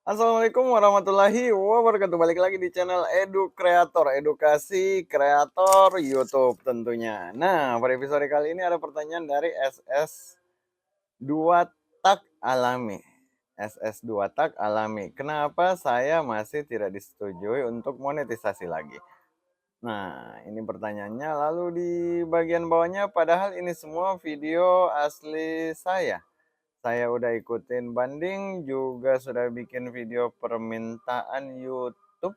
Assalamualaikum warahmatullahi wabarakatuh. Balik lagi di channel Edu Kreator, edukasi kreator YouTube tentunya. Nah, pada episode kali ini ada pertanyaan dari SS2 Tak Alami. SS2 Tak Alami. Kenapa saya masih tidak disetujui untuk monetisasi lagi? Nah, ini pertanyaannya. Lalu di bagian bawahnya, padahal ini semua video asli saya. Saya udah ikutin banding, juga sudah bikin video permintaan YouTube,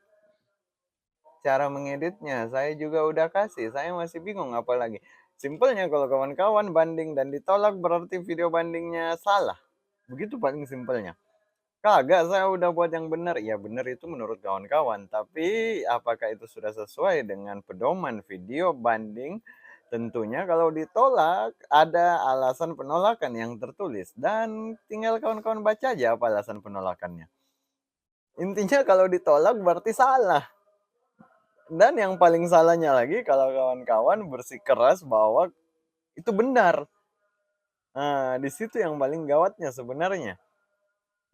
cara mengeditnya saya juga udah kasih, saya masih bingung apalagi. Simpelnya kalau kawan-kawan banding dan ditolak berarti video bandingnya salah. Begitu paling simpelnya. Kagak, saya udah buat yang benar. Ya benar itu menurut kawan-kawan, tapi apakah itu sudah sesuai dengan pedoman video banding? Tentunya kalau ditolak ada alasan penolakan yang tertulis dan tinggal kawan-kawan baca aja apa alasan penolakannya. Intinya kalau ditolak berarti salah. Dan yang paling salahnya lagi kalau kawan-kawan bersikeras bahwa itu benar. Nah, di situ yang paling gawatnya sebenarnya.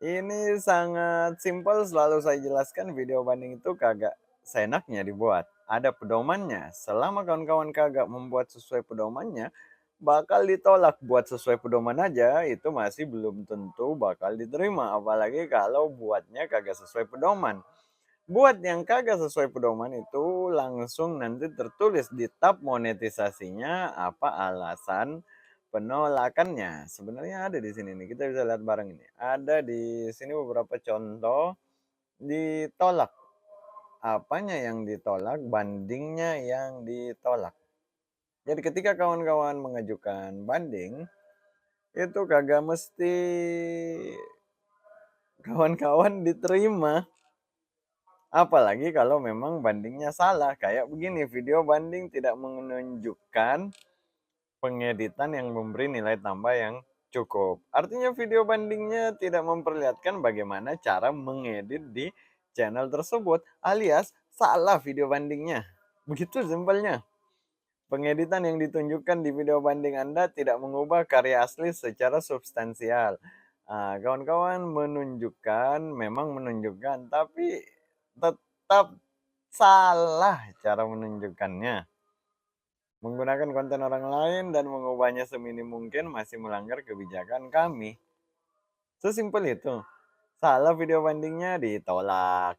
Ini sangat simpel, selalu saya jelaskan video banding itu kagak seenaknya dibuat. Ada pedomannya. Selama kawan-kawan kagak membuat sesuai pedomannya, bakal ditolak. Buat sesuai pedoman aja itu masih belum tentu bakal diterima. Apalagi kalau buatnya kagak sesuai pedoman. Buat yang kagak sesuai pedoman itu langsung nanti tertulis di tab monetisasinya apa alasan penolakannya. Sebenarnya ada di sini nih, kita bisa lihat bareng ini. Ada di sini beberapa contoh ditolak. Apanya yang ditolak, bandingnya yang ditolak. Jadi ketika kawan-kawan mengajukan banding, itu kagak mesti kawan-kawan diterima. Apalagi kalau memang bandingnya salah. Kayak begini, video banding tidak menunjukkan pengeditan yang memberi nilai tambah yang cukup. Artinya video bandingnya tidak memperlihatkan bagaimana cara mengedit di channel tersebut, alias salah video bandingnya. Begitu simpelnya. Pengeditan yang ditunjukkan di video banding Anda tidak mengubah karya asli secara substansial. Kawan-kawan menunjukkan, memang menunjukkan, tapi tetap salah cara menunjukkannya. Menggunakan konten orang lain dan mengubahnya seminim mungkin masih melanggar kebijakan kami. Sesimpel itu. Salah video bandingnya ditolak.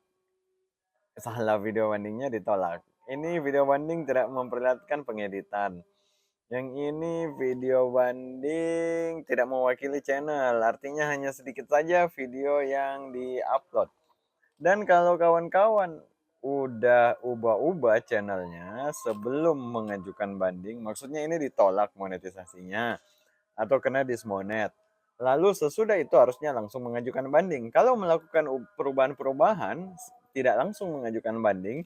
Salah video bandingnya ditolak. Ini video banding tidak memperlihatkan pengeditan. Yang ini video banding tidak mewakili channel, artinya hanya sedikit saja video yang di-upload. Dan kalau kawan-kawan udah ubah-ubah channelnya sebelum mengajukan banding, maksudnya ini ditolak monetisasinya atau kena dismonet. Lalu sesudah itu harusnya langsung mengajukan banding. Kalau melakukan perubahan-perubahan, tidak langsung mengajukan banding,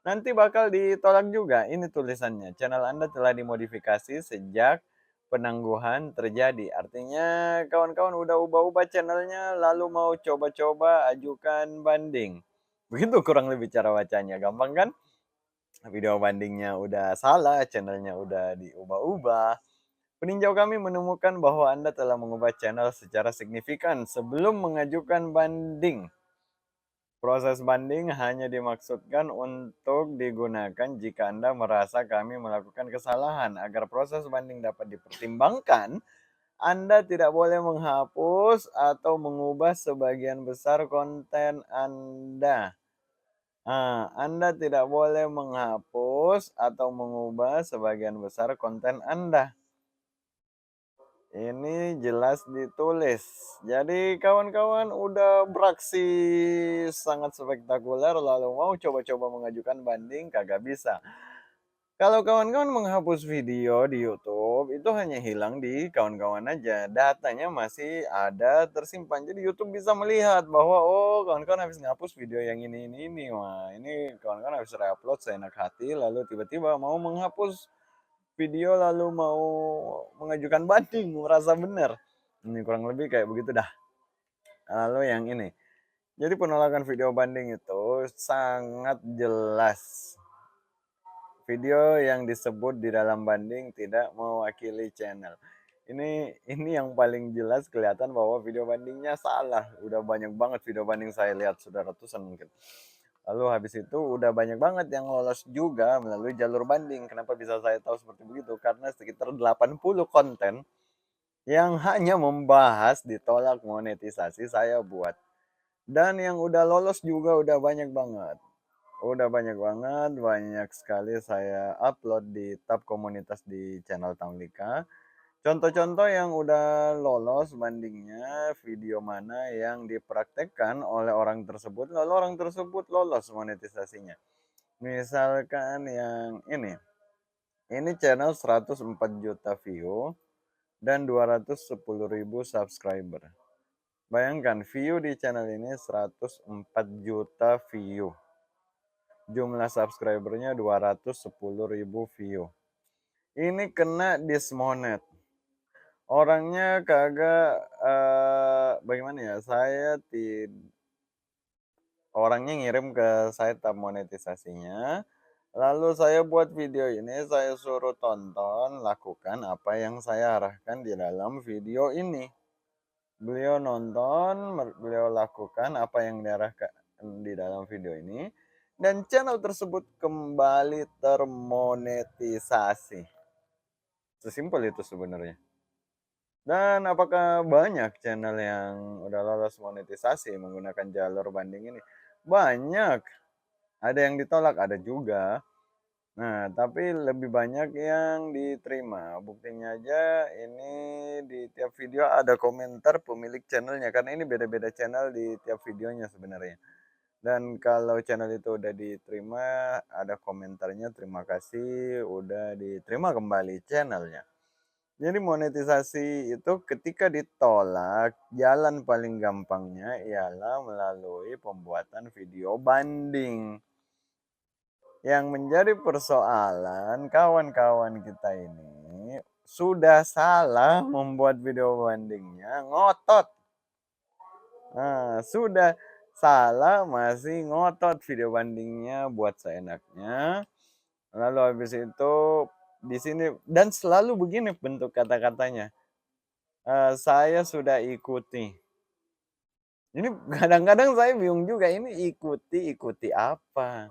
nanti bakal ditolak juga. Ini tulisannya, channel Anda telah dimodifikasi sejak penangguhan terjadi. Artinya kawan-kawan udah ubah-ubah channelnya lalu mau coba-coba ajukan banding. Begitu kurang lebih cara bacanya, gampang kan? Video bandingnya udah salah, channelnya udah diubah-ubah. Peninjau kami menemukan bahwa Anda telah mengubah channel secara signifikan sebelum mengajukan banding. Proses banding hanya dimaksudkan untuk digunakan jika Anda merasa kami melakukan kesalahan. Agar proses banding dapat dipertimbangkan, Anda tidak boleh menghapus atau mengubah sebagian besar konten Anda. Anda tidak boleh menghapus atau mengubah sebagian besar konten Anda. Ini jelas ditulis. Jadi kawan-kawan udah beraksi sangat spektakuler lalu mau coba-coba mengajukan banding kagak bisa. Kalau kawan-kawan menghapus video di YouTube itu hanya hilang di kawan-kawan aja. Datanya masih ada tersimpan. Jadi YouTube bisa melihat bahwa oh kawan-kawan habis ngapus video yang ini. Wah, ini kawan-kawan habis reupload seenak hati lalu tiba-tiba mau menghapus video lalu mau mengajukan banding, merasa benar. Ini kurang lebih kayak begitu dah. Lalu yang ini, jadi penolakan video banding itu sangat jelas. Video yang disebut di dalam banding tidak mewakili channel. Ini yang paling jelas kelihatan bahwa video bandingnya salah. Udah banyak banget video banding saya lihat, sudah ratusan mungkin. Lalu habis itu udah banyak banget yang lolos juga melalui jalur banding. Kenapa bisa saya tahu seperti begitu? Karena sekitar 80 konten yang hanya membahas ditolak monetisasi saya buat. Dan yang udah lolos juga udah banyak banget. Udah banyak banget, banyak sekali saya upload di tab komunitas di channel Tamlika. Contoh-contoh yang udah lolos bandingnya, video mana yang dipraktekkan oleh orang tersebut, lalu orang tersebut lolos monetisasinya. Misalkan yang ini channel 104 juta view dan 210.000 subscriber. Bayangkan view di channel ini 104 juta view. Jumlah subscribernya 210.000 view. Ini kena dismonet. Orangnya kagak, bagaimana ya, orangnya ngirim ke saya tab monetisasinya, lalu saya buat video ini, saya suruh tonton, lakukan apa yang saya arahkan di dalam video ini. Beliau nonton, beliau lakukan apa yang diarahkan di dalam video ini, dan channel tersebut kembali termonetisasi. Sesimpel itu sebenarnya. Dan apakah banyak channel yang udah lolos monetisasi menggunakan jalur banding ini? Banyak. Ada yang ditolak, ada juga. Nah, tapi lebih banyak yang diterima. Buktinya aja ini di tiap video ada komentar pemilik channelnya, karena ini beda-beda channel di tiap videonya sebenarnya. Dan kalau channel itu udah diterima, ada komentarnya, terima kasih udah diterima kembali channelnya. Jadi monetisasi itu ketika ditolak, jalan paling gampangnya ialah melalui pembuatan video banding. Yang menjadi persoalan kawan-kawan kita ini sudah salah membuat video bandingnya, ngotot. Nah, sudah salah masih ngotot video bandingnya buat seenaknya. Lalu habis itu di sini dan selalu begini bentuk kata-katanya. Saya sudah ikuti. Ini kadang-kadang saya bingung juga, ini ikuti apa?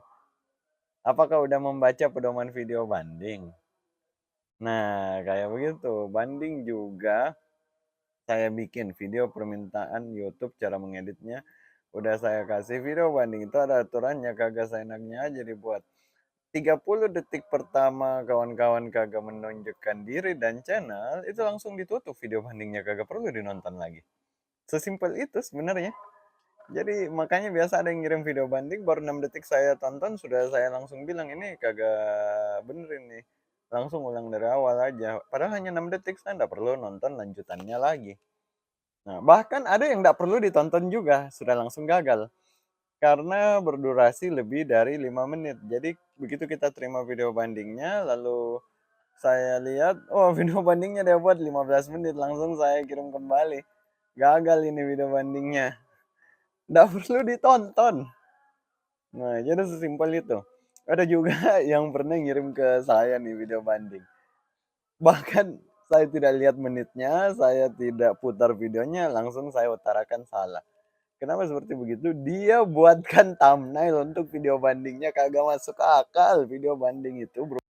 Apakah udah membaca pedoman video banding? Nah, kayak begitu. Banding juga saya bikin video permintaan YouTube cara mengeditnya. Udah saya kasih video banding itu ada aturannya, kagak seenaknya aja dibuat. 30 detik pertama kawan-kawan kagak menunjukkan diri dan channel, itu langsung ditutup video bandingnya, kagak perlu dinonton lagi. Sesimpel itu sebenarnya. Jadi makanya biasa ada yang ngirim video banding baru 6 detik saya tonton sudah saya langsung bilang, "Ini kagak bener ini, langsung ulang dari awal aja." Padahal hanya 6 detik, saya nggak perlu nonton lanjutannya lagi. Nah, bahkan ada yang nggak perlu ditonton juga, sudah langsung gagal. Karena berdurasi lebih dari 5 menit. Jadi begitu kita terima video bandingnya, lalu saya lihat, oh video bandingnya dia buat 15 menit, langsung saya kirim kembali. Gagal ini video bandingnya, nggak perlu ditonton. Nah, jadi sesimpel itu. Ada juga yang pernah ngirim ke saya nih video banding. Bahkan saya tidak lihat menitnya, saya tidak putar videonya, langsung saya utarakan salah. Kenapa seperti begitu? Dia buatkan thumbnail untuk video bandingnya, kagak masuk akal video banding itu, Bro.